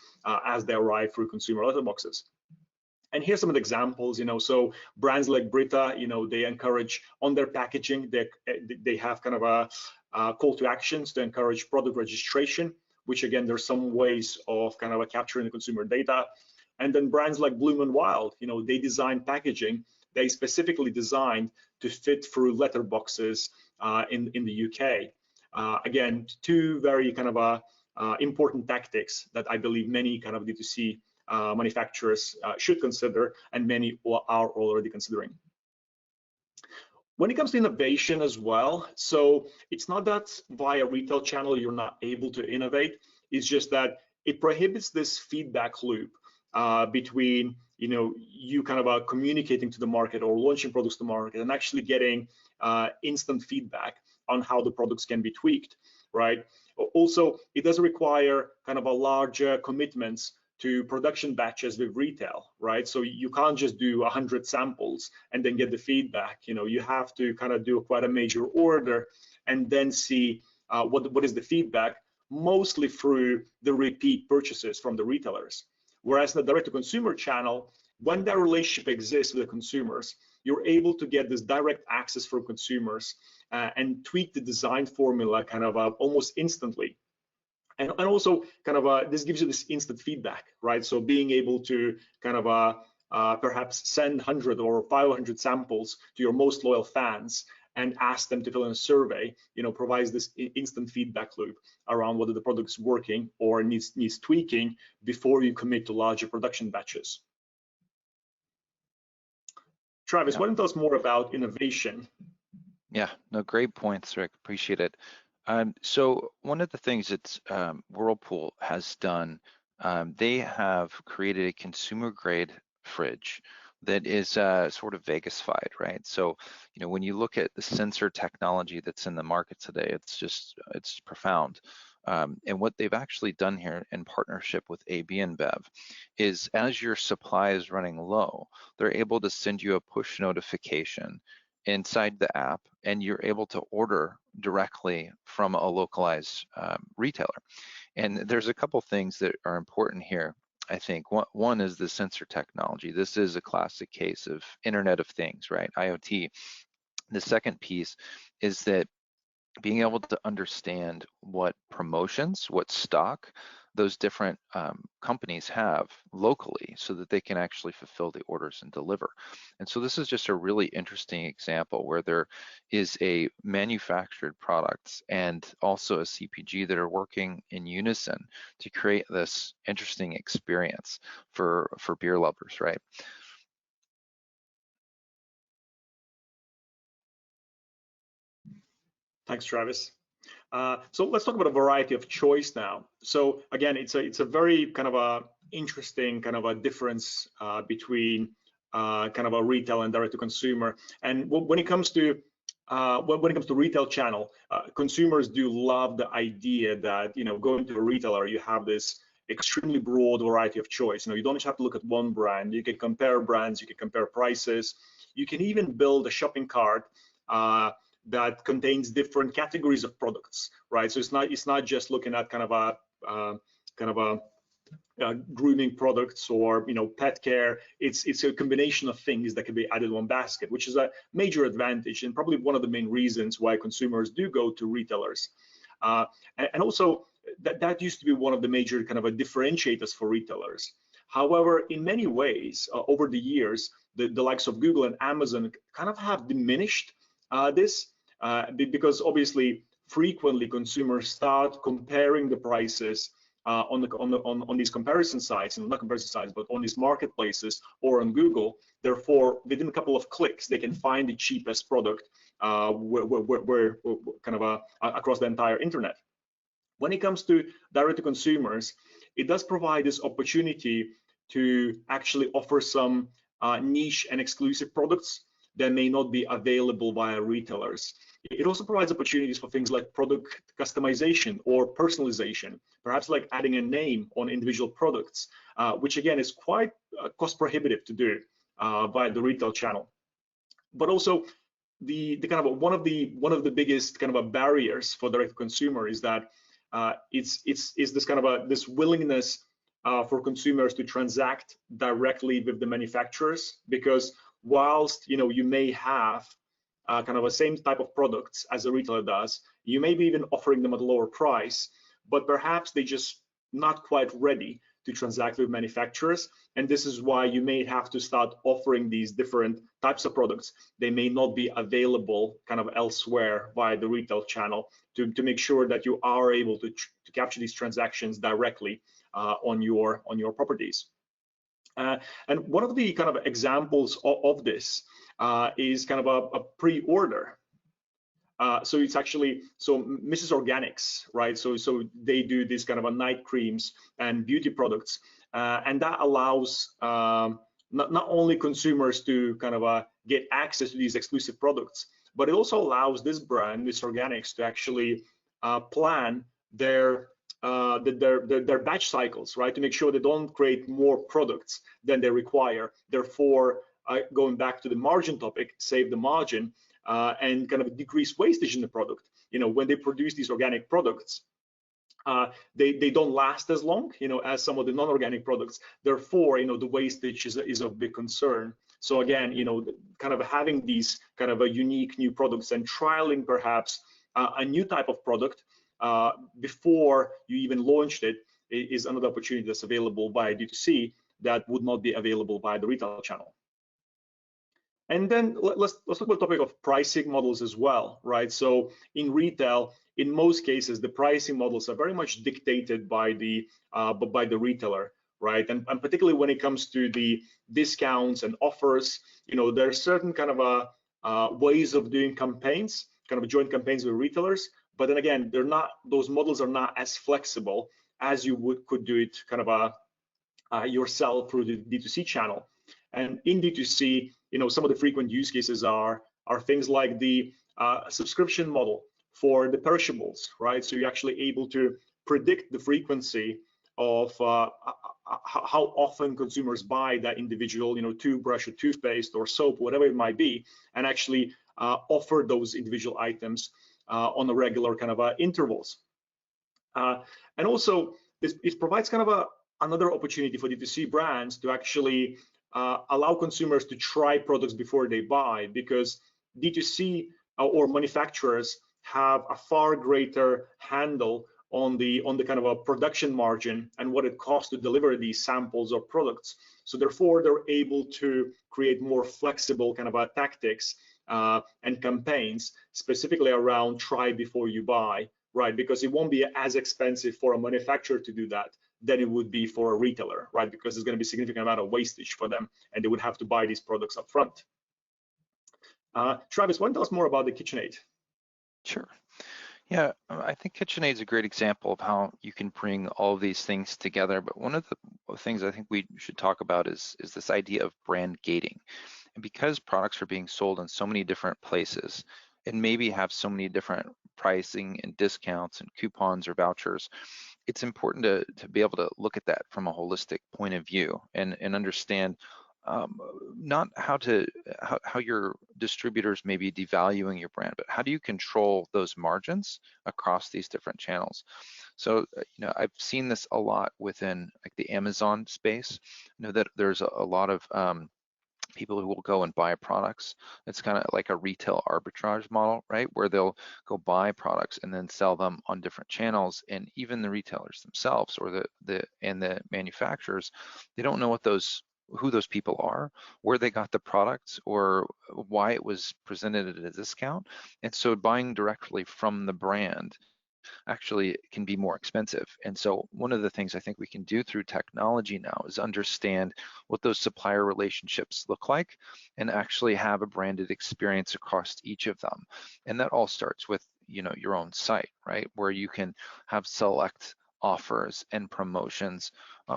as they arrive through consumer letterboxes. And here's some of the examples, so brands like Brita, they encourage on their packaging, they have kind of a call to actions to encourage product registration, which again, there's some ways of kind of capturing the consumer data. And then brands like Bloom and Wild, they design packaging, they specifically designed to fit through letterboxes in the UK. Again, two very kind of important tactics that I believe many kind of D2C manufacturers should consider, and many are already considering. When it comes to innovation as well, so it's not that via retail channel you're not able to innovate, it's just that it prohibits this feedback loop between you kind of communicating to the market or launching products to market and actually getting instant feedback on how the products can be tweaked, right? Also, it does require kind of a larger commitments to production batches with retail, right? So you can't just do 100 samples and then get the feedback. You have to kind of do quite a major order and then see what is the feedback, mostly through the repeat purchases from the retailers. Whereas in the direct-to-consumer channel, when that relationship exists with the consumers, you're able to get this direct access from consumers and tweak the design formula kind of almost instantly. And also kind of this gives you this instant feedback, right? So being able to kind of perhaps send 100 or 500 samples to your most loyal fans and ask them to fill in a survey, provides this instant feedback loop around whether the product's working or needs tweaking before you commit to larger production batches. Travis, why don't you tell us more about innovation? Yeah, no, great points, Rick. Appreciate it. So one of the things that Whirlpool has done, they have created a consumer-grade fridge that is sort of Vegas-fied, right? So, when you look at the sensor technology that's in the market today, it's profound. And what they've actually done here in partnership with AB InBev is, as your supply is running low, they're able to send you a push notification inside the app, and you're able to order directly from a localized retailer. And there's a couple things that are important here. I think one is the sensor technology. This is a classic case of Internet of Things, right? IoT. The second piece is that being able to understand what promotions, what stock those different companies have locally so that they can actually fulfill the orders and deliver. And so this is just a really interesting example where there is a manufactured product and also a CPG that are working in unison to create this interesting experience for beer lovers, right? Thanks, Travis. So let's talk about a variety of choice now. So again, it's a very kind of a interesting kind of a difference between kind of a retail and direct to consumer. And when it comes to retail channel, consumers do love the idea that going to a retailer, you have this extremely broad variety of choice. You don't just have to look at one brand. You can compare brands, you can compare prices, you can even build a shopping cart that contains different categories of products, right? So it's not just looking at kind of a grooming products or pet care. It's a combination of things that can be added in one basket, which is a major advantage and probably one of the main reasons why consumers do go to retailers. And also that used to be one of the major kind of a differentiators for retailers. However, in many ways, over the years, the likes of Google and Amazon kind of have diminished this. Because obviously frequently consumers start comparing the prices on these comparison sites, and not comparison sites, but on these marketplaces or on Google. Therefore, within a couple of clicks, they can find the cheapest product where kind of across the entire internet. When it comes to direct to consumers, it does provide this opportunity to actually offer some niche and exclusive products that may not be available via retailers. It also provides opportunities for things like product customization or personalization, perhaps like adding a name on individual products, which again is quite cost prohibitive to do via the retail channel. But also the kind of one of the biggest kind of barriers for direct to consumer is that it's this kind of this willingness for consumers to transact directly with the manufacturers, because whilst you may have kind of the same type of products as a retailer does, you may be even offering them at a lower price, but perhaps they just not quite ready to transact with manufacturers. And this is why you may have to start offering these different types of products. They may not be available kind of elsewhere via the retail channel to make sure that you are able to capture these transactions directly on your properties. And one of the kind of examples of this is kind of a pre-order. So it's actually, so Mrs. Organics, right? So they do this kind of a night creams and beauty products. and that allows not only consumers to kind of get access to these exclusive products, but it also allows this brand, this organics, to actually plan their batch cycles, right, to make sure they don't create more products than they require. Therefore, going back to the margin topic, save the margin and kind of decrease wastage in the product. You know, when they produce these organic products, they don't last as long, you know, as some of the non-organic products. Therefore, you know, the wastage is of big concern. So again, you know, kind of having these kind of a unique new products and trialing perhaps a new type of product before you even launched it is another opportunity that's available by D2C that would not be available by the retail channel. And then let's look at the topic of pricing models as well, right? So in retail, in most cases, the pricing models are very much dictated by the retailer, right? And particularly when it comes to the discounts and offers, you know, there are certain kind of ways of doing campaigns, kind of joint campaigns with retailers. But then again, they're not; those models are not as flexible as you could do it kind of yourself through the D2C channel. And in D2C, you know, some of the frequent use cases are things like the subscription model for the perishables, right? So you're actually able to predict the frequency of how often consumers buy that individual, you know, toothbrush or toothpaste or soap, whatever it might be, and actually offer those individual items on a regular kind of intervals. And also, it provides kind of another opportunity for D2C brands to actually allow consumers to try products before they buy, because D2C or manufacturers have a far greater handle on the kind of a production margin and what it costs to deliver these samples or products. So therefore, they're able to create more flexible kind of tactics and campaigns specifically around try before you buy, right? Because it won't be as expensive for a manufacturer to do that than it would be for a retailer, right? Because there's going to be a significant amount of wastage for them, and they would have to buy these products up front. Travis, why don't you tell us more about the KitchenAid? Sure. Yeah, I think KitchenAid is a great example of how you can bring all of these things together. But one of the things I think we should talk about is this idea of brand gating. And because products are being sold in so many different places and maybe have so many different pricing and discounts and coupons or vouchers, it's important to be able to look at that from a holistic point of view and understand not how your distributors may be devaluing your brand, but how do you control those margins across these different channels? So, you know, I've seen this a lot within like the Amazon space. You know that there's a lot of people who will go and buy products. It's kind of like a retail arbitrage model, right? Where they'll go buy products and then sell them on different channels. And even the retailers themselves or the manufacturers, they don't know who those people are, where they got the products, or why it was presented at a discount. And so buying directly from the brand actually can be more expensive. And so one of the things I think we can do through technology now is understand what those supplier relationships look like and actually have a branded experience across each of them. And that all starts with, you know, your own site, right? Where you can have select offers and promotions,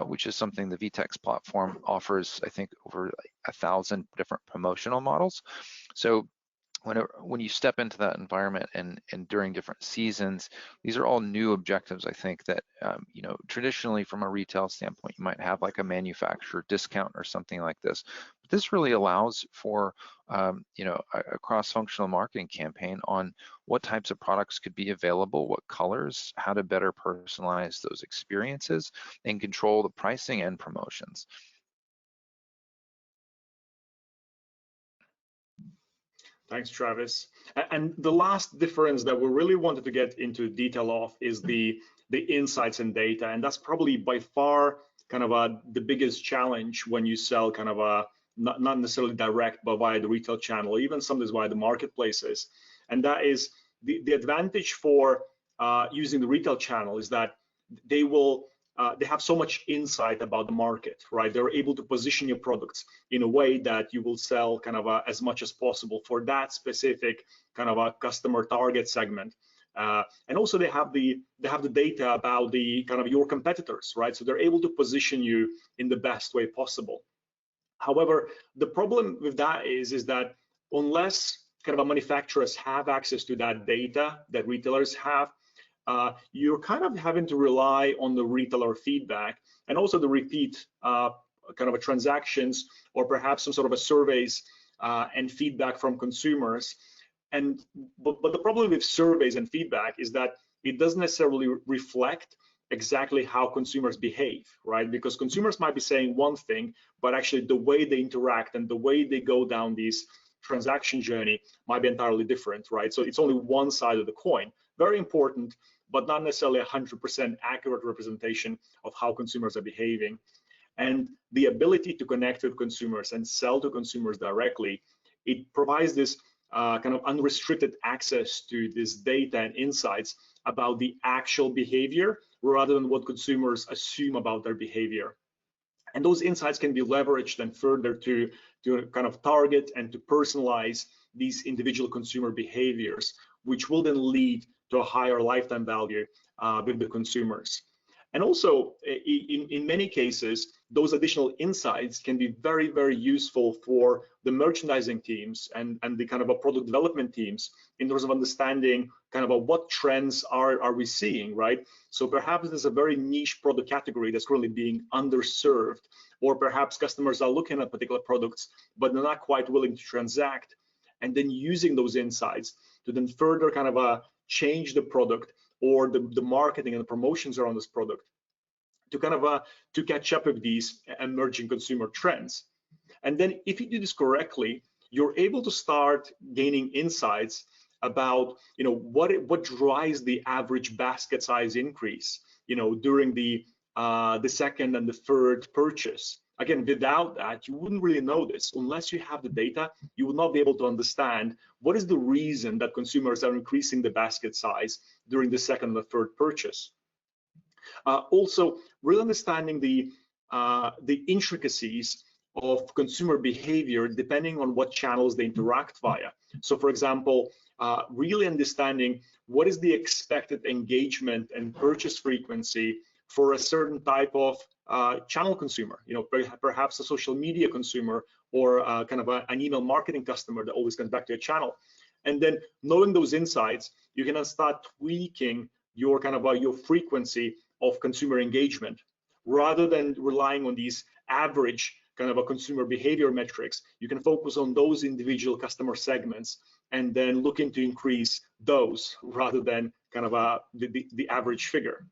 which is something the VTEX platform offers, I think, over 1,000 different promotional models. So when you step into that environment and during different seasons, these are all new objectives, I think, that, you know, traditionally from a retail standpoint, you might have like a manufacturer discount or something like this. But this really allows for, you know, a cross-functional marketing campaign on what types of products could be available, what colors, how to better personalize those experiences and control the pricing and promotions. Thanks, Travis. And the last difference that we really wanted to get into detail of is the insights and data. And that's probably by far kind of the biggest challenge when you sell kind of not necessarily direct, but via the retail channel, even sometimes via the marketplaces. And that is the advantage for using the retail channel is that they have so much insight about the market, right? They're able to position your products in a way that you will sell kind of as much as possible for that specific kind of a customer target segment. And also they have the data about the kind of your competitors, right? So they're able to position you in the best way possible. However, the problem with that is that unless kind of manufacturers have access to that data that retailers have, you're kind of having to rely on the retailer feedback and also the repeat kind of transactions, or perhaps some sort of a surveys and feedback from consumers. And but the problem with surveys and feedback is that it doesn't necessarily reflect exactly how consumers behave, right? Because consumers might be saying one thing, but actually the way they interact and the way they go down this transaction journey might be entirely different, right? So it's only one side of the coin. Very important, but not necessarily 100% accurate representation of how consumers are behaving. And the ability to connect with consumers and sell to consumers directly, it provides this kind of unrestricted access to this data and insights about the actual behavior rather than what consumers assume about their behavior. And those insights can be leveraged and further to kind of target and to personalize these individual consumer behaviors, which will then lead to a higher lifetime value with the consumers. And also, in many cases, those additional insights can be very, very useful for the merchandising teams and the kind of a product development teams in terms of understanding kind of what trends are we seeing, right? So perhaps there's a very niche product category that's currently being underserved, or perhaps customers are looking at particular products, but they're not quite willing to transact, and then using those insights to then further kind of change the product or the marketing and the promotions around this product to kind of to catch up with these emerging consumer trends. And then if you do this correctly, you're able to start gaining insights about, you know, what drives the average basket size increase, you know, during the second and the third purchase. Again, without that, you wouldn't really know this. Unless you have the data, you will not be able to understand what is the reason that consumers are increasing the basket size during the second and the third purchase. Also, really understanding the intricacies of consumer behavior depending on what channels they interact via. So, for example, really understanding what is the expected engagement and purchase frequency for a certain type of channel consumer, you know, perhaps a social media consumer, or kind of an email marketing customer that always comes back to a channel. And then knowing those insights, you can start tweaking your kind of your frequency of consumer engagement, rather than relying on these average kind of a consumer behavior metrics. You can focus on those individual customer segments and then looking to increase those rather than kind of the average figure.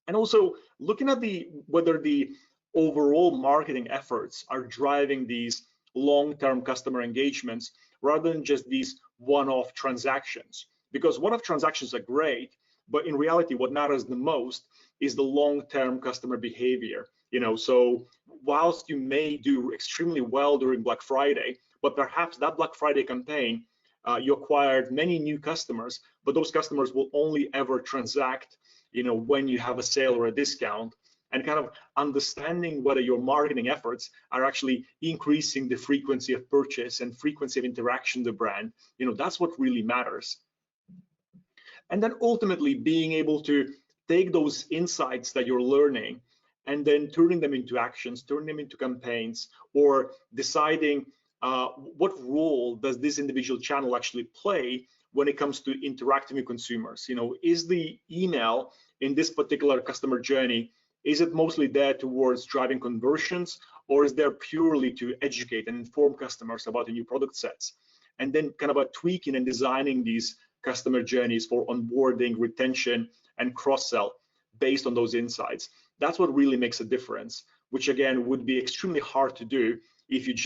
And also looking at whether the overall marketing efforts are driving these long-term customer engagements rather than just these one-off transactions. Because one-off transactions are great, but in reality, what matters the most is the long-term customer behavior. You know, so whilst you may do extremely well during Black Friday, but perhaps that Black Friday campaign, you acquired many new customers, but those customers will only ever transact, you know, when you have a sale or a discount. And kind of understanding whether your marketing efforts are actually increasing the frequency of purchase and frequency of interaction with the brand, you know, that's what really matters. And then ultimately being able to take those insights that you're learning and then turning them into actions, turning them into campaigns, or deciding what role does this individual channel actually play when it comes to interacting with consumers. You know, is the email in this particular customer journey, is it mostly there towards driving conversions, or is there purely to educate and inform customers about the new product sets? And then kind of tweaking and designing these customer journeys for onboarding, retention, and cross-sell based on those insights. That's what really makes a difference, which again would be extremely hard to do if you're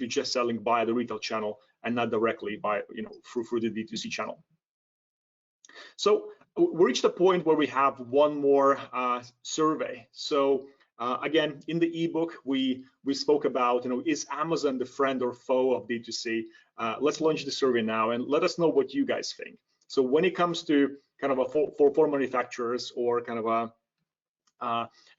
just selling via the retail channel and not directly by, you know, through the D2C channel. So we reached a point where we have one more survey. So again, in the ebook, we spoke about, you know, is Amazon the friend or foe of D2C? Let's launch the survey now and let us know what you guys think. So when it comes to kind of for manufacturers or kind of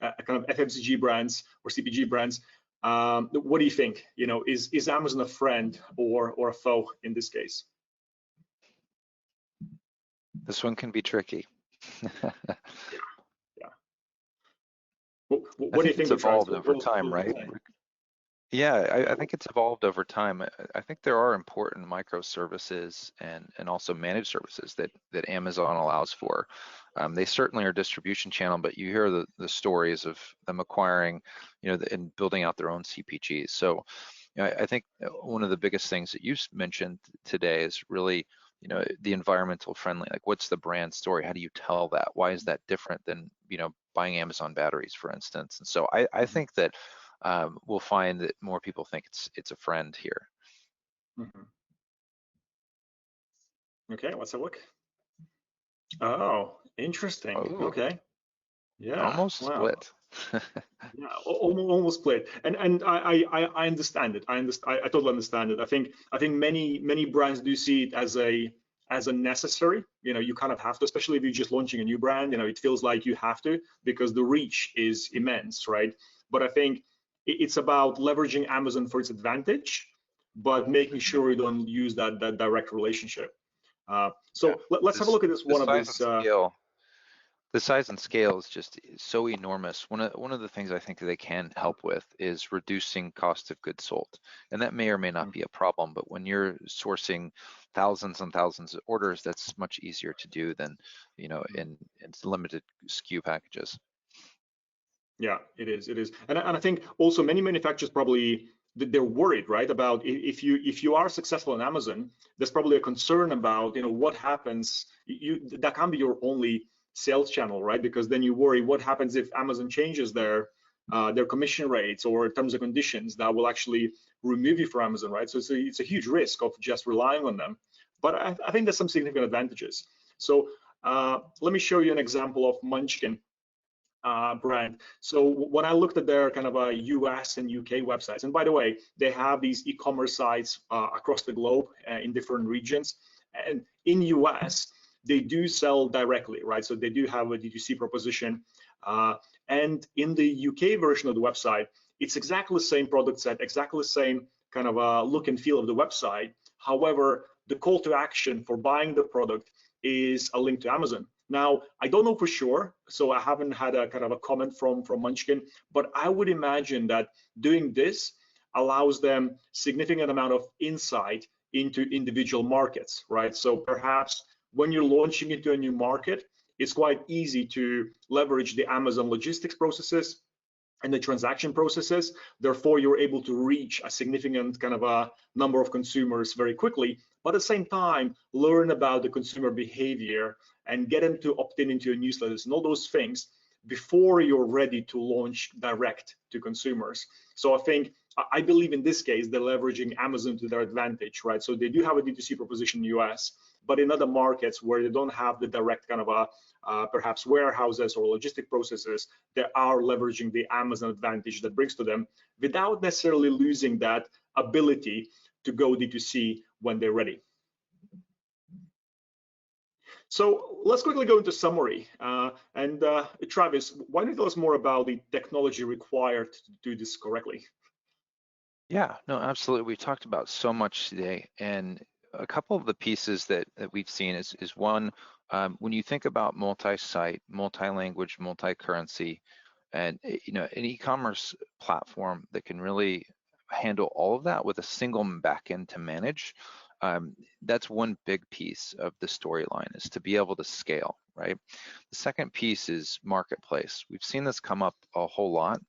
FMCG brands or CPG brands, what do you think? You know, is Amazon a friend or a foe in this case? This one can be tricky. Yeah. What I do you think think it's the trends? evolved over time, right? Yeah, I think it's evolved over time. I think there are important microservices and also managed services that Amazon allows for. They certainly are a distribution channel, but you hear the stories of them acquiring, and building out their own CPGs. So, I think one of the biggest things that you mentioned today is really, the environmental friendly. Like, what's the brand story? How do you tell that? Why is that different than, buying Amazon batteries, for instance? And so I think that we'll find that more people think it's a friend here. Okay, let's have a look. Oh, interesting. Oh, Okay. Yeah. almost Wow. split. Yeah, almost split. And I understand it. I totally understand it. I think many brands do see it as a necessary. You kind of have to, especially if you're just launching a new brand. It feels like you have to because the reach is immense, right? But I think it's about leveraging Amazon for its advantage, but making sure you don't use that direct relationship. So let's have a look at this one of these. The size and scale is just so enormous. One of the things I think that they can help with is reducing cost of goods sold, and that may or may not be a problem. But when you're sourcing thousands and thousands of orders, that's much easier to do than in limited SKU packages. Yeah, it is. And I think also many manufacturers probably they're worried, right, about if you are successful on Amazon, there's probably a concern about what happens. That can't be your only sales channel, right? Because then you worry what happens if Amazon changes their commission rates or terms and conditions that will actually remove you from Amazon, right? So it's a huge risk of just relying on them. But I think there's some significant advantages. So let me show you an example of Munchkin brand. So when I looked at their kind of US and UK websites, and by the way, they have these e-commerce sites across the globe in different regions. And in US, they do sell directly, right? So they do have a DTC proposition. And in the UK version of the website, it's exactly the same product set, exactly the same kind of look and feel of the website. However, the call to action for buying the product is a link to Amazon. Now, I don't know for sure, so I haven't had a kind of a comment from Munchkin, but I would imagine that doing this allows them significant amount of insight into individual markets, right? So perhaps when you're launching into a new market, it's quite easy to leverage the Amazon logistics processes and the transaction processes. Therefore, you're able to reach a significant kind of a number of consumers very quickly, but at the same time, learn about the consumer behavior and get them to opt in into your newsletters and all those things before you're ready to launch direct to consumers. So I believe in this case, they're leveraging Amazon to their advantage, right? So they do have a D2C proposition in the US, but in other markets where they don't have the direct kind of perhaps warehouses or logistic processes, they are leveraging the Amazon advantage that brings to them without necessarily losing that ability to go D2C when they're ready. So let's quickly go into summary. Travis, why don't you tell us more about the technology required to do this correctly? Yeah, no, absolutely. We talked about so much today, and a couple of the pieces that we've seen is one, when you think about multi-site, multi-language, multi-currency, and an e-commerce platform that can really handle all of that with a single backend to manage, that's one big piece of the storyline, is to be able to scale, right? The second piece is marketplace. We've seen this come up a whole lot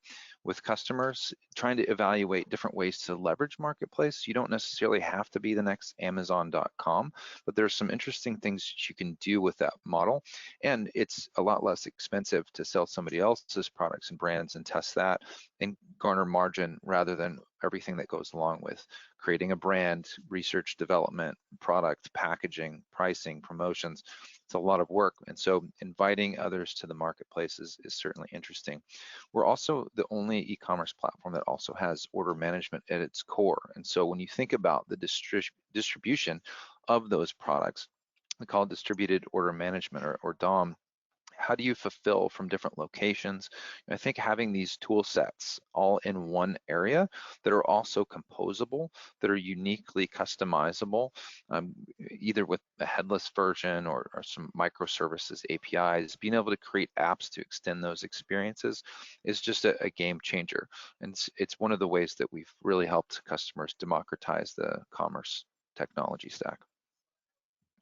with customers trying to evaluate different ways to leverage marketplace. You don't necessarily have to be the next Amazon.com, but there's some interesting things that you can do with that model. And it's a lot less expensive to sell somebody else's products and brands and test that and garner margin rather than everything that goes along with creating a brand, research, development, product, packaging, pricing, promotions. It's a lot of work. And so inviting others to the marketplace is certainly interesting. We're also the only e-commerce platform that also has order management at its core. And so when you think about the distribution of those products, we call it distributed order management or DOM. how do you fulfill from different locations? And I think having these tool sets all in one area that are also composable, that are uniquely customizable, either with a headless version or some microservices APIs, being able to create apps to extend those experiences is just a game changer. And it's one of the ways that we've really helped customers democratize the commerce technology stack.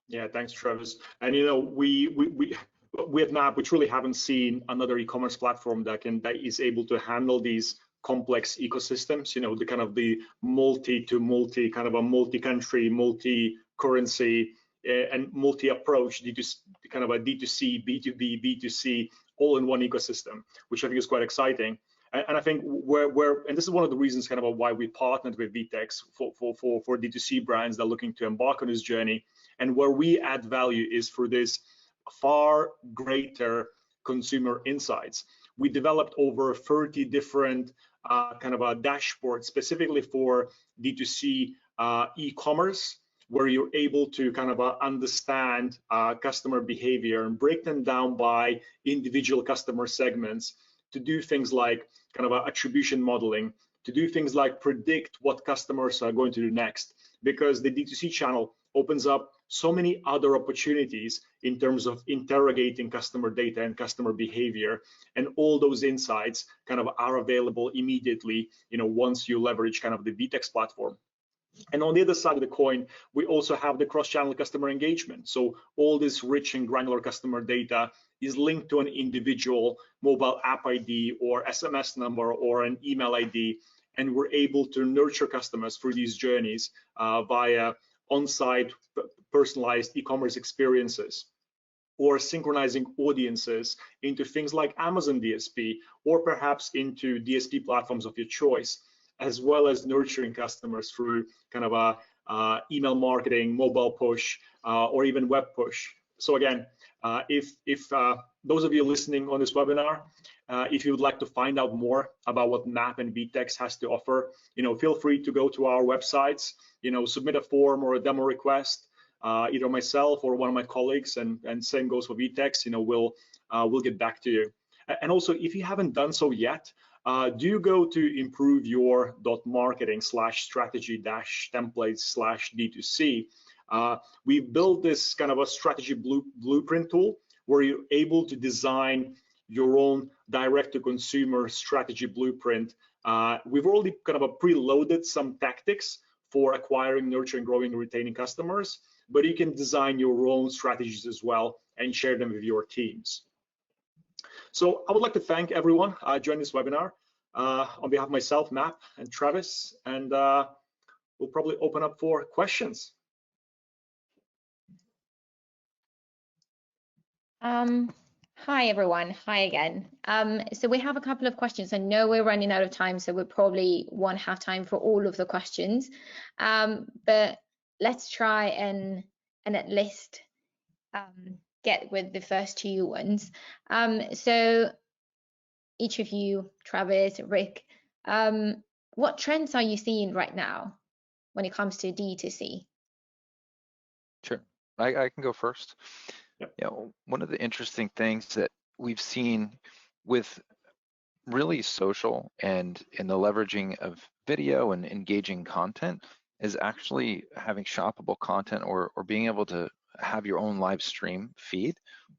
Yeah, thanks, Travis. And we at Mapp, we truly haven't seen another e-commerce platform that is able to handle these complex ecosystems. The kind of the multi kind of a multi-country, multi-currency, and multi-approach, kind of a D2C, B2B, B2C, all in one ecosystem, which I think is quite exciting. And I think and this is one of the reasons kind of why we partnered with VTEX for D2C brands that are looking to embark on this journey. And where we add value is for this far greater consumer insights. We developed over 30 different kind of a dashboard specifically for D2C e-commerce, where you're able to kind of understand customer behavior and break them down by individual customer segments, to do things like kind of attribution modeling, to do things like predict what customers are going to do next, because the D2C channel opens up so many other opportunities in terms of interrogating customer data and customer behavior, and all those insights kind of are available immediately, once you leverage kind of the VTEX platform. And on the other side of the coin, we also have the cross-channel customer engagement. So all this rich and granular customer data is linked to an individual mobile app ID or SMS number or an email ID, and we're able to nurture customers through these journeys via on-site personalized e-commerce experiences, or synchronizing audiences into things like Amazon DSP, or perhaps into DSP platforms of your choice, as well as nurturing customers through kind of a email marketing, mobile push, or even web push. So again, if those of you listening on this webinar, if you would like to find out more about what Mapp and VTEX has to offer, feel free to go to our websites, submit a form or a demo request, either myself or one of my colleagues, and same goes for VTEX. We'll get back to you. And also, if you haven't done so yet, do go to improveyour.marketing/strategy-templates/D2C. We've built this kind of a strategy blueprint tool where you're able to design your own direct-to-consumer strategy blueprint. We've already kind of preloaded some tactics for acquiring, nurturing, growing, and retaining customers, but you can design your own strategies as well and share them with your teams. So I would like to thank everyone joining this webinar on behalf of myself, Mapp, and Travis, and we'll probably open up for questions. Hi everyone, hi again. So we have a couple of questions. I know we're running out of time, so we probably won't have time for all of the questions, but let's try and at least get with the first two ones. So each of you, Travis, Rick, what trends are you seeing right now when it comes to D2C? Sure, I can go first. Yep. One of the interesting things that we've seen with really social and in the leveraging of video and engaging content is actually having shoppable content or being able to have your own live stream feed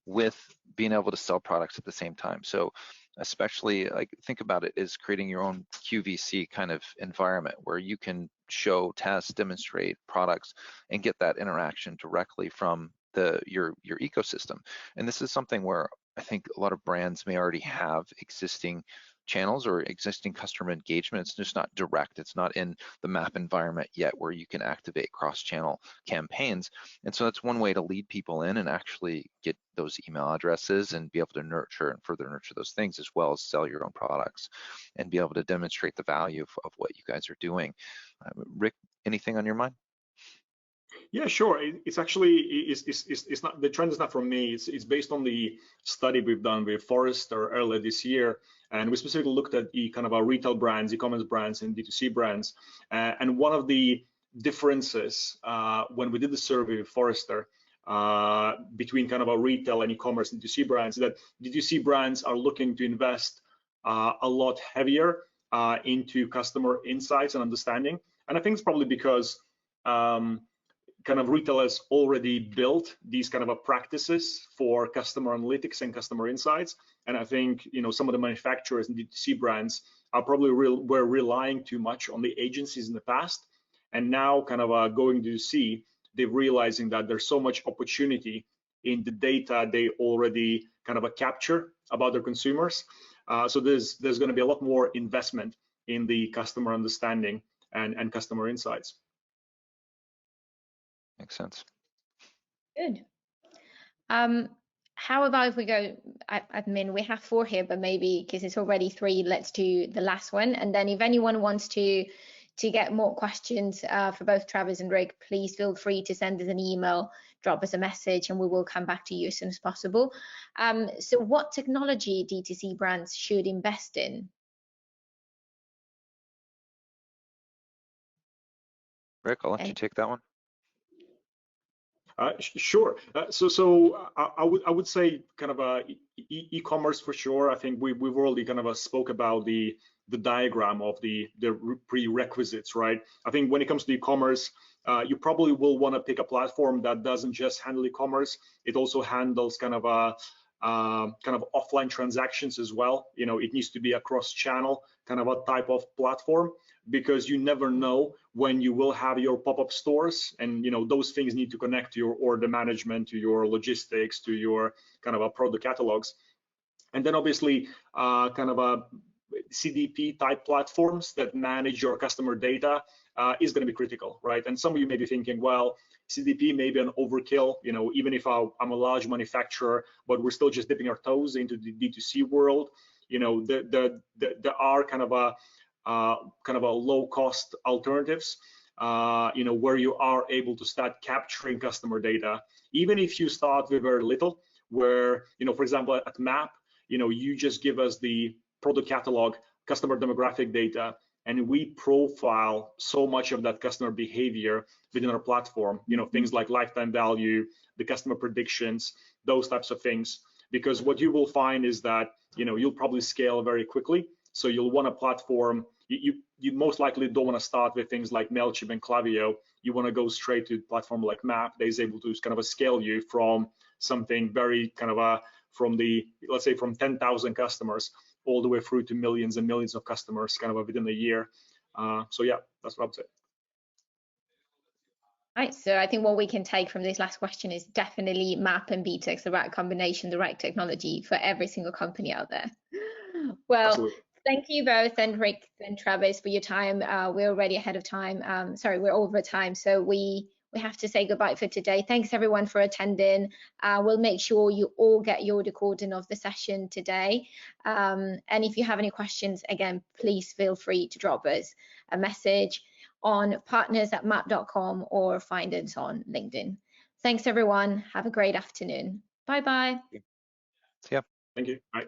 with being able to sell products at the same time. So especially, like, think about it as creating your own QVC kind of environment where you can show, test, demonstrate products and get that interaction directly from your ecosystem. And this is something where I think a lot of brands may already have existing channels or existing customer engagement. It's just not direct. It's not in the Mapp environment yet where you can activate cross-channel campaigns. And so that's one way to lead people in and actually get those email addresses and be able to nurture and further nurture those things, as well as sell your own products and be able to demonstrate the value of what you guys are doing. Rick, anything on your mind? Yeah, sure. It's actually it's not, the trend is not from me. It's based on the study we've done with Forrester earlier this year, and we specifically looked at kind of our retail brands, e-commerce brands, and D2C brands. And one of the differences when we did the survey with Forrester between kind of a retail and e-commerce and D2C brands, that D2C brands are looking to invest a lot heavier into customer insights and understanding. And I think it's probably because kind of retailers already built these kind of practices for customer analytics and customer insights. And I think, you know, some of the manufacturers and D2C brands are probably were relying too much on the agencies in the past, and now kind of going to see, they're realizing that there's so much opportunity in the data they already kind of capture about their consumers. So there's going to be a lot more investment in the customer understanding and customer insights. Makes sense. Good. How about if we go, admin, we have 4 here, but maybe because it's already 3, let's do the last one. And then if anyone wants to get more questions for both Travis and Rick, please feel free to send us an email, drop us a message, and we will come back to you as soon as possible. So what technology DTC brands should invest in? Rick, I'll let you take that one. Sure. So I would say kind of e-commerce for sure. I think we've already kind of spoke about the diagram of the prerequisites, right? I think when it comes to e-commerce, you probably will want to pick a platform that doesn't just handle e-commerce. It also handles kind of offline transactions as well. You know, it needs to be a cross-channel kind of a type of platform, because you never know when you will have your pop-up stores, and you know those things need to connect to your order management, to your logistics, to your kind of product catalogs. And then obviously kind of CDP type platforms that manage your customer data is going to be critical, right? And some of you may be thinking, well, CDP may be an overkill, you know, even if I'm a large manufacturer, but we're still just dipping our toes into the D2C world. You know, there are kind of a low cost alternatives, you know, where you are able to start capturing customer data, even if you start with very little, where, you know, for example, at Mapp, you know, you just give us the product catalog, customer demographic data, and we profile so much of that customer behavior within our platform, you know, things like lifetime value, the customer predictions, those types of things. Because what you will find is that, you know, you'll probably scale very quickly. So you'll want a platform, you most likely don't want to start with things like MailChimp and Klaviyo. You want to go straight to a platform like Mapp that is able to kind of scale you from something very kind of from the, let's say, from 10,000 customers all the way through to millions and millions of customers kind of within a year. So yeah, that's what I would say. Right, so I think what we can take from this last question is definitely Mapp and VTEX, the right combination, the right technology for every single company out there. Well, absolutely. Thank you both, and Rick and Travis, for your time. We're already ahead of time. Sorry, we're over time, so we have to say goodbye for today. Thanks everyone for attending. We'll make sure you all get your recording of the session today. And if you have any questions, again, please feel free to drop us a message on partners@mapp.com or find us on LinkedIn. Thanks everyone. Have a great afternoon. Bye-bye. Yeah. Thank you. Bye.